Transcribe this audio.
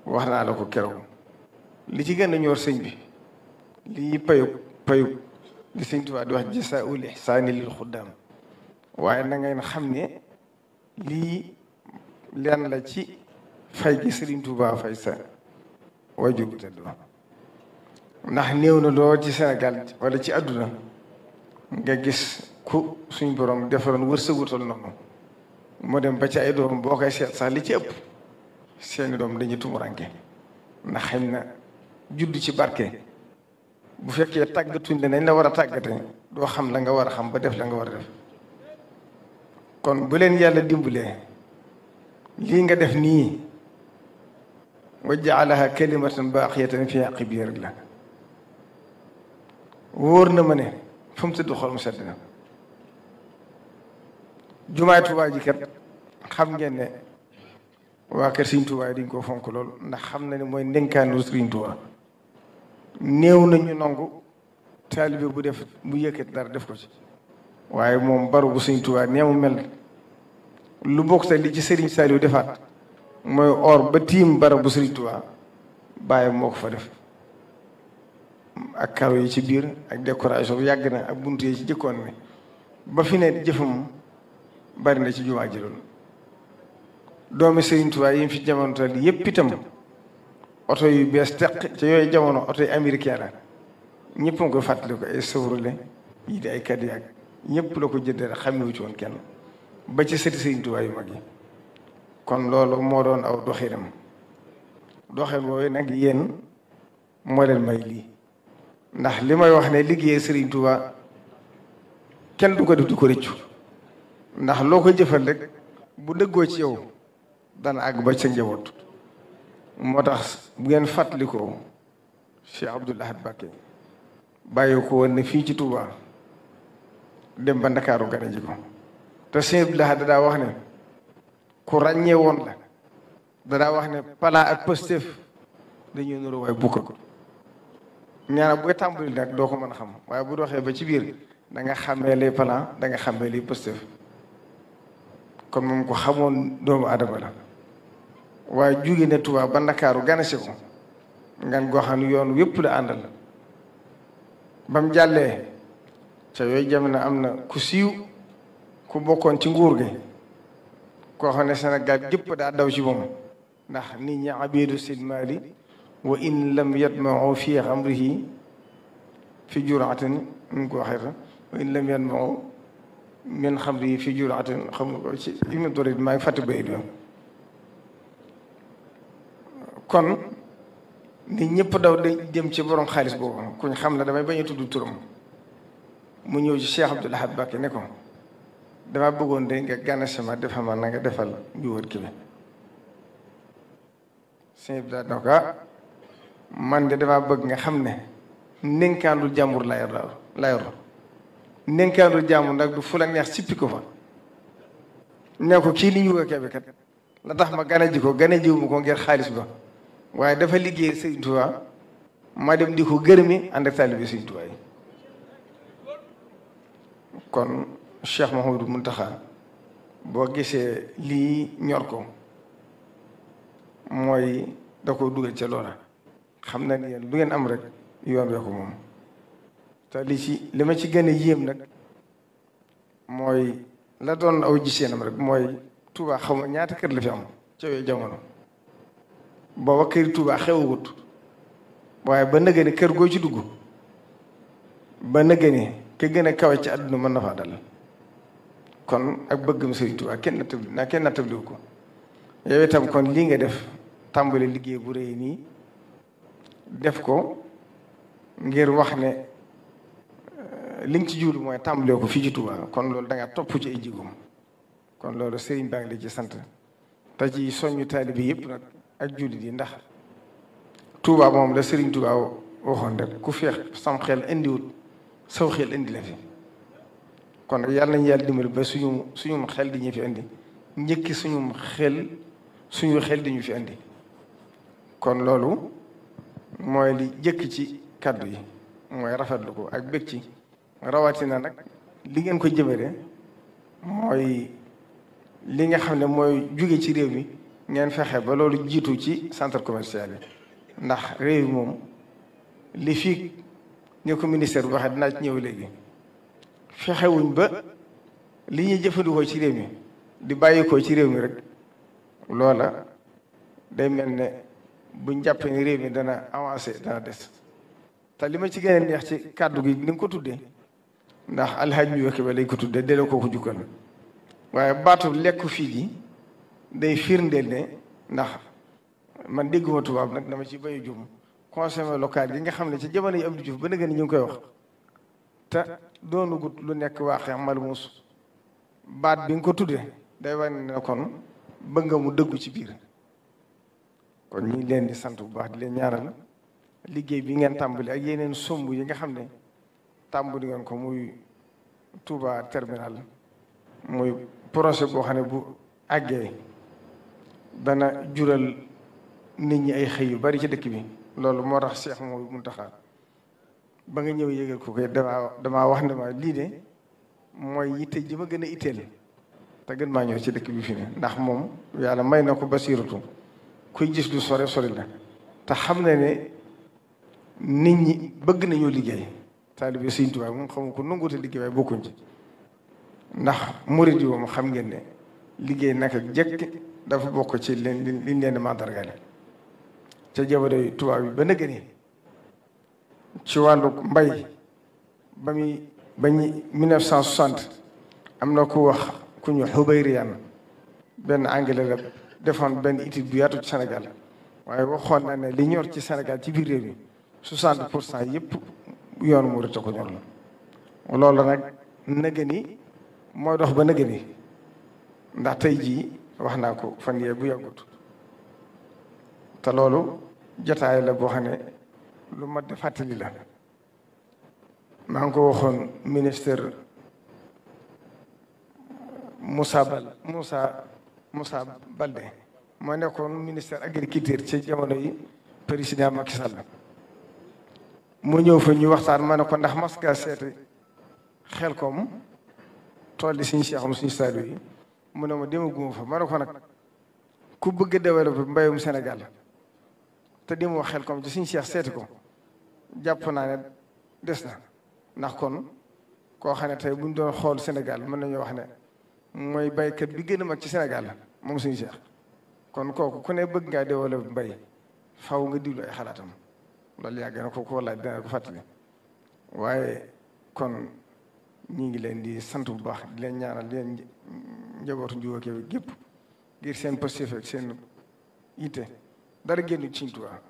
wax naa la ko keroog li ci gën a ñor sëñ bi lii payub li sëñ Tuubaa di wax jasaa'ul ihsaani lil xuddaam waaye na ngeen xam ne lii leen la ci fay gi Sëriñ Tuubaa fay sa wajur bu tedd ndax néew na lool ci Sénégal wala ci àdduna nga gis ku suñ borom defaroon wërsëgutal noonu mu dem ba ci ay doom boo koy seet sax li ci ëpp seeni doom dañuy tumuranke ndax xëy na judd ci barke bu fekkee tàggatuñ la nañ la war a tàggate doo xam la nga war a xam ba def la nga war a def kon bu leen yàlla dimbalee lii nga def nii wa jaalaha kalimatan baaqiyatan fi aqibihi rek la wóor na ma ne fa mu tëdd xol mu sedd na jumaay Tuubaa ji kat xam ngeen ne waa kër Sëriñ Tuubaa dañ ko fonk lool ndax xam na ne mooy ndénkaanu Sëriñ Tuubaa néew nañu nangu taalibe bu def bu yëkkat dara def ko ci waaye moom baru bu Sëriñ Tuubaa nee mu mel lu bokk te li ci Sëriñ Saliou defaat mooy or ba tiim bara bu Sëriñ Tuubaa bàyyi moo ko fa def ak karo yi ci biir ak décoration bi yàgg na ak bunt yi ci jëkkoon ne ba fi ne jëfam bari na ci jumaa ji loolu doomi Sëriñ Tuubaa yi fi jamono tal yépp itam oto yu bees teq ca yooyu jamono oto yu américain la ñëpp nga ko fàttali ko ay Chevrolet yi di ay Cadillac ñëpp la ko jëndee xamewu ci woon kenn ba ci sëti Sëriñ Tuubaa yu mag yi kon loolu moo doon aw doxinam doxin wooyu nag yéen moo leen may lii ndax li may wax ne liggéeyee Sëriñ Tuubaa kenn du ko def du ko rëccu ndax loo ko jëfal rek bu dëggoo ci yow dana àgg ba sa njaboot moo tax bu ngeen fàttalikoo Cheikh Abdoul Ahad Mbacké bàyyi ko woon ne fii ci Touba dem ba Ndakaaru gane ji ko te Cheikh Abdoul Ahad dadaa wax ne ku ràññee woon la dadaa wax ne plan ak Pastef dañuy nuru waaye bukka ko ñaana booy tàmbali nag doo ko mën a xam waaye bu doxee ba ci biir da nga xàmmee les plan da nga xàmmee les Pastef kon moom ko xamoon doomu adama la waaye jóge ne Touba ba Ndakaaru ganase ko ngan goo xam ne yoon yépp la àndal ba mu jàllee ca yooyu jamono am na ku siiw ku bokkoon ci nguur gi koo xam ne Sénégal gépp daa daw ci moom ndax nit ñi abidu sil mali wa in lam yatmau fi amrihi fi juraatin ñu ko waxee wa in lam yatmau min xamrihi fi juraatin xam nga ko ci Ibnu Dawud maa ngi fàtte bay doon kon nit ñëpp daw da jëm ci borom xaalis boobu kuñ xam la damay bañ a tudd turam mu ñëw ci Cheikh Abdoul Ahad Mbacké ne ko dama bëggoon de nga gànna sama defal ma na nga defal njuwóot ki bi sëñ bi daal donc man de dama bëgg nga xam ne ndénkaandu jàmbur la yor ndénkaandu jàmbur nag du fu la neex sippi ko fa ne ko kii li ñu wëkkee bi kat la tax ma gane ji ko gane jiw mu ko ngir xaalis ba waaye dafa liggéey Sëriñ Tuubaa ma dem di ko gërëmi ànd ak taalibe Sëriñ Tuubaa yi kon Cheikh Mouhamadou Mountakha boo gisee lii ñor ko mooy da ko dugal ca loola xam na ni yéen lu ngeen am rek yoon wee ko moom te li ma ci gën a yéem nag mooy la doon aw giseenam rek mooy Touba xaw ma ñaata kër la fi am ca yooyu jamono booba kër Touba xewawut waaye ba nëgë ni kër goo ci dugg ba nëgë ni ke gën a kawe ci àdduna mën na faa dal kon ak bëggam Sëriñ Touba kenn nattabliwu ko yow itam kon lii nga def tàmbali liggéey bu rëy nii def ko ngir wax ne li nga ci jublu mooy tàmbalee ko fii ci Touba kon loolu da nga topp ci ay jigoom kon loolu sëriñ baa ngi la ci sant te ci soññu taalibe yëpp nag ak jullit yi ndax Touba moom la Sëriñ Touba waxoon rek ku feex sam xel indiwut saw xel indi la fi kon nag yàlla nañu yàlla dimbali ba suñu xel di ñu fi indi njëkki suñu xel di ñu fi indi kon loolu mooy li jëkk ci kaddu yi mooy rafetlu ko ak bëgg ci rawatina nag li ngeen ko jëmale mooy li nga xam ne mooy jóge ci réew mi ngeen fexe ba loolu jiitu ci centre commercial yi ndax réew mi moom li fii ni ko ministère bu waxee dinaa ci ñëw léegi fexewuñ ba li ñuy jëfandikoo ci réew mi di bàyyikoo ci réew mi rek loola day mel ne buñ jàppee ni réew mi dana avancé dana des te li ma ci gën a neex ci kàddu gi ni nga ko tuddee ndax alxaaj ñu wekk ba lañ ko tuddee delloo kooku jukkal waaye baatu lekk fii ji day firndeel ne ndax man dégguma tubaab nag dama ci bayu jum consommé local yi nga xam ne ci jamono yi Abdou Diouf ba na gën ñu ngi koy wax te doonugut lu nekk waaxee malmuus baat bi nga ko tuddee day wane ne kon bëgg nga mu dëggu ci biir kon ñu ngi leen di sant bu baax di leen ñaanal liggéey bi ngeen tàmbali ak yeneen somb yi nga xam ne tàmbali ngeen ko muy Touba terminal muy projet boo xam ne bu àggee dana jural nit ñi ay xëy yu bari ci dëkk bi loolu moo tax Cheikh Mountakha ba nga ñëw yëgal ko koy damaa wax ne ma lii de mooy yitte ji ma gën a itteel te gën maa ñëw ci dëkk bi fi ne ndax moom yàlla may na ko basiratu kuy gis du sore sori la te xam na ne nit ñi bëgg nañoo liggéey taalibe Sëriñ Tuubaa moom xamu ko nanguute liggéey waaye bokkuñ ci ndax murid yi moom xam ngeen ne liggéey naka jekk dafa bokk ci liñ leen di mandargale ca jamono yi tubaab yi ba nëgë ni ci wàllu mbay ba 1960 am na ku wax ku ñu Xubayriyaan benn anglais la defoon benn étude bu yaatu ci Sénégal waaye waxoon na ne li ñor ci Sénégal ci biir réew mi 60% yëpp yoonu murid ko ñor la loolu nag nëgë ni mooy dox ba nëgë ni ndax tey jii wax naa ko fan yee bu yàggut te loolu jotaay la boo xam ne lu mat de fàttali la maa ngi ko waxoon ministre Moussa Baldé moo nekkoon ministère agriculture ci jamono yi président Macky Sall mu ñëw fa ñu waxtaan ma ne ko ndax mas nga seeti Xelkom tool yi suñu Cheikhoum suñu Saliou yi mu ne ma demaguma fa ma ne ko nag ku bëgg a développer mbayum Sénégal te demoo Xelkom ci suñu Cheikh seeti ko jàpp naa ne des na ndax kon koo xam ne tey buñ doon xool Sénégal mën nañoo wax ne mooy baykat bi gën a mag ci Sénégal moom suñu Cheikh kon kooku ku ne bëgg ngaa développer mbay faw nga diglu ay xalaatam loolu yàgg na ko wallaay dina ko fàttali waaye kon ñi ngi leen di sant bu baax di leen ñaanal leen njabootu Njuuga Kebe gépp ngir seen positif ak seen yitte dara génn ci Sëriñ Tuubaa